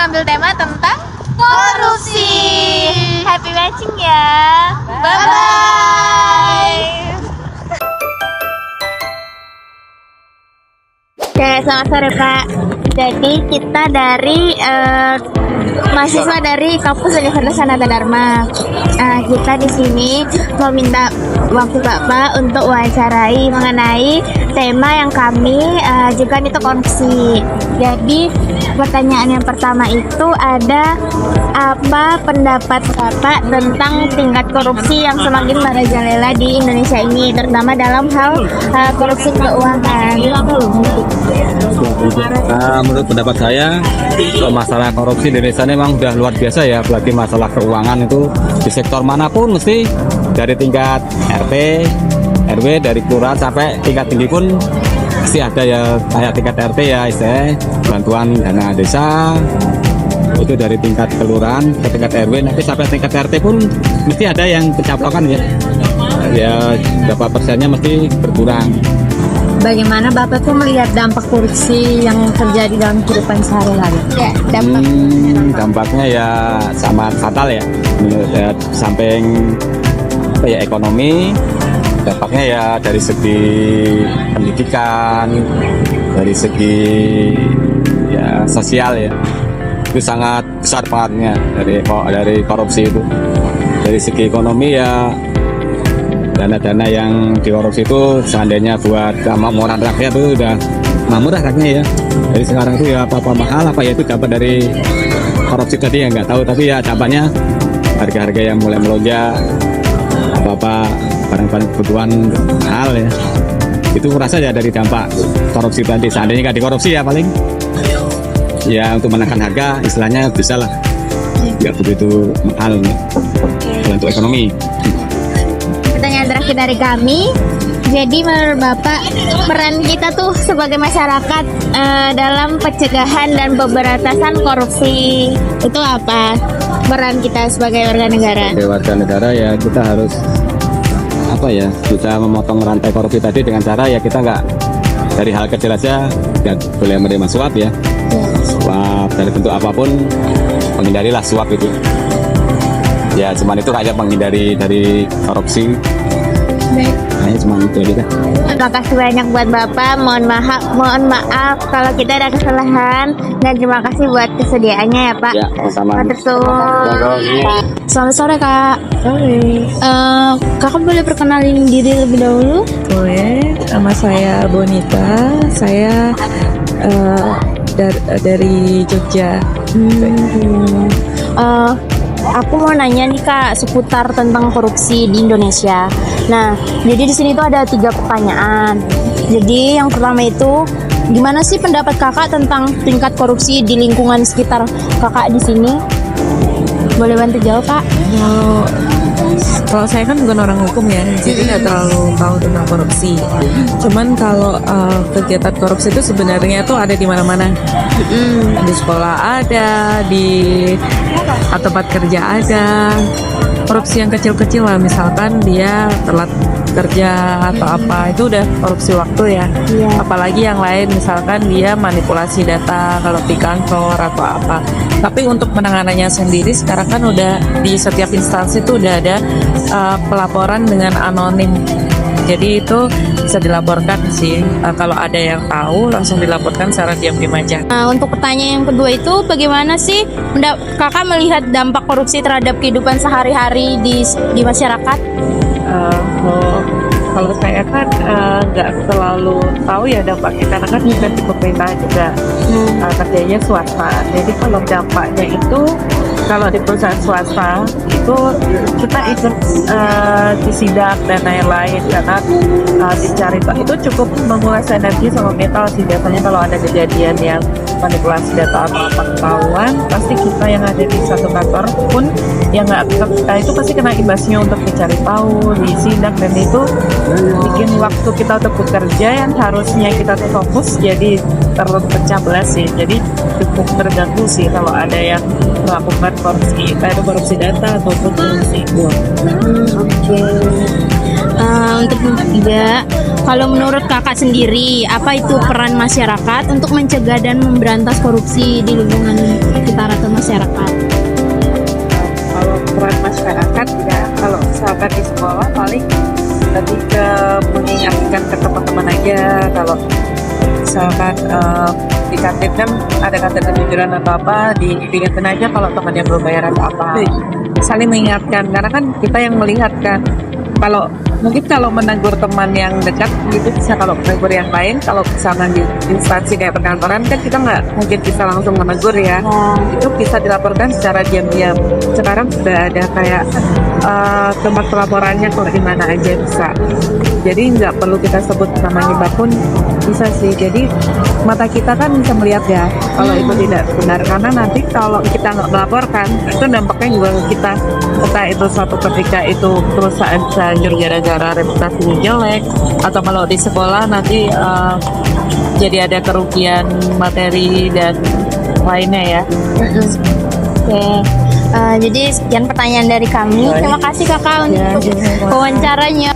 mengambil tema tentang korupsi. Happy matching ya. Bye-bye. Oke, selamat sore Pak. Jadi kita dari mahasiswa dari kampus Universitas Sanata Dharma. Kita di sini mau minta waktu Bapak untuk wawancarai mengenai tema yang kami ajukan itu korupsi. Jadi pertanyaan yang pertama itu ada, apa pendapat Bapak tentang tingkat korupsi yang semakin merajalela di Indonesia ini, terutama dalam hal korupsi keuangan? Menurut pendapat saya, masalah korupsi di Indonesia ini memang sudah luar biasa ya, apalagi masalah keuangan itu di sektor manapun mesti dari tingkat RT, RW, dari kelurahan sampai tingkat tinggi pun mesti ada ya, kayak tingkat RT ya istilahnya bantuan dana desa, itu dari tingkat kelurahan ke tingkat RW, nanti sampai tingkat RT pun mesti ada yang kecaplakan ya berapa persennya mesti berkurang. Bagaimana Bapak tuh melihat dampak korupsi yang terjadi dalam kehidupan sehari-hari? Ya, Dampaknya ya sangat fatal ya, samping ekonomi, dampaknya ya dari segi pendidikan, dari segi ya sosial ya, itu sangat besar pengaruhnya dari korupsi itu. Dari segi ekonomi ya, dana-dana yang dikorupsi itu seandainya buat kemakmuran rakyat itu udah murah rakyatnya ya. Jadi sekarang itu ya apa mahal, apa ya itu dapat dari korupsi tadi ya nggak tahu, tapi ya dampaknya harga-harga yang mulai melonjak, apa barang-barang kebutuhan mahal ya. Itu merasa ya dari dampak korupsi tadi. Seandainya nggak dikorupsi ya paling ya untuk menekan harga istilahnya bisa lah, nggak begitu mahal untuk ekonomi. Pertanyaan terakhir dari kami, jadi menurut Bapak peran kita tuh sebagai masyarakat dalam pencegahan dan pemberantasan korupsi itu apa? Peran kita sebagai warga negara? Sebagai warga negara ya kita harus bisa memotong rantai korupsi tadi dengan cara ya kita nggak dari hal kecil aja nggak boleh menerima suap ya. Suap dari bentuk apapun, menghindarilah suap itu. Ya cuman itu kayak menghindari dari korupsi. Baik. Nah, cuma itu aja. Terima kasih banyak buat Bapak. Mohon maaf kalau kita ada kesalahan, dan terima kasih buat kesediaannya ya Pak. Ya, sama-sama. Selamat sore Kak. Sore. Kakak boleh perkenalin diri lebih dahulu? Boleh. Nama saya Bonita. Saya dari Jogja. Aku mau nanya nih Kak seputar tentang korupsi di Indonesia. Nah, jadi di sini tuh ada 3 pertanyaan. Jadi yang pertama itu, gimana sih pendapat Kakak tentang tingkat korupsi di lingkungan sekitar Kakak di sini? Boleh bantu jawab Pak? Kalau saya kan bukan orang hukum ya, jadi nggak terlalu tahu tentang korupsi. Cuman kalau kegiatan korupsi itu sebenarnya tuh ada di mana-mana. Di sekolah ada, di tempat kerja ada. Korupsi yang kecil-kecil lah, misalkan dia telat kerja atau apa, itu udah korupsi waktu ya. Apalagi yang lain, misalkan dia manipulasi data kalau di kantor atau apa. Tapi untuk penanganannya sendiri sekarang kan udah di setiap instansi itu udah ada pelaporan dengan anonim. Jadi itu bisa dilaporkan sih, kalau ada yang tahu langsung dilaporkan secara diam-diam aja. Nah, untuk pertanyaan yang kedua itu, bagaimana sih Kakak melihat dampak korupsi terhadap kehidupan sehari-hari di masyarakat? Kalau saya kan nggak terlalu tahu ya dampaknya, karena kan kita di pemerintahan juga kerjanya swasta. Jadi kalau dampaknya itu, kalau di perusahaan swasta itu kita ikut disidak dan lain-lain, karena dicari itu cukup menguras energi sama mental sih. Biasanya kalau ada kejadian yang manipulasi data atau apa ketahuan, pasti kita yang ada di satu kantor pun yang nggak kita itu pasti kena imbasnya untuk mencari tahu, disidak, dan itu bikin waktu kita untuk bekerja yang harusnya kita tuh fokus jadi terpecah belah sih. Jadi cukup terganggu sih kalau ada yang melakukan korupsi, kayak itu korupsi data ataupun korupsi uang. Untuk ketiga, kalau menurut Kakak sendiri, apa itu peran masyarakat untuk mencegah dan memberantas korupsi di lingkungan sekitar atau masyarakat? Kalau peran masyarakat ya, kalau misalkan di sekolah paling lebih ke mengingatkan ke teman-teman aja. Kalau misalkan di kantin kan ada kantin kejujuran atau apa, diingetin aja kalau temannya belum bayar atau apa. Saling mengingatkan, karena kan kita yang melihat kan. Kalau mungkin kalau menegur teman yang dekat itu bisa, kalau menegur yang lain, kalau misalkan di instansi kayak perkantoran kan kita nggak mungkin bisa langsung menegur ya. Itu bisa dilaporkan secara diam-diam. Sekarang sudah ada kayak tempat pelaporannya kalau di mana aja bisa. Jadi nggak perlu kita sebut namanya pun bisa sih. Jadi mata kita kan bisa melihat ya kalau itu tidak benar, karena nanti kalau kita nggak melaporkan itu dampaknya juga ke kita. Entah itu suatu ketika itu perusahaan bisa hancur gara-gara reputasinya jelek, atau kalau di sekolah nanti jadi ada kerugian materi dan lainnya ya. Oke. Jadi sekian pertanyaan dari kami. Terima kasih kakak untuk wawancaranya.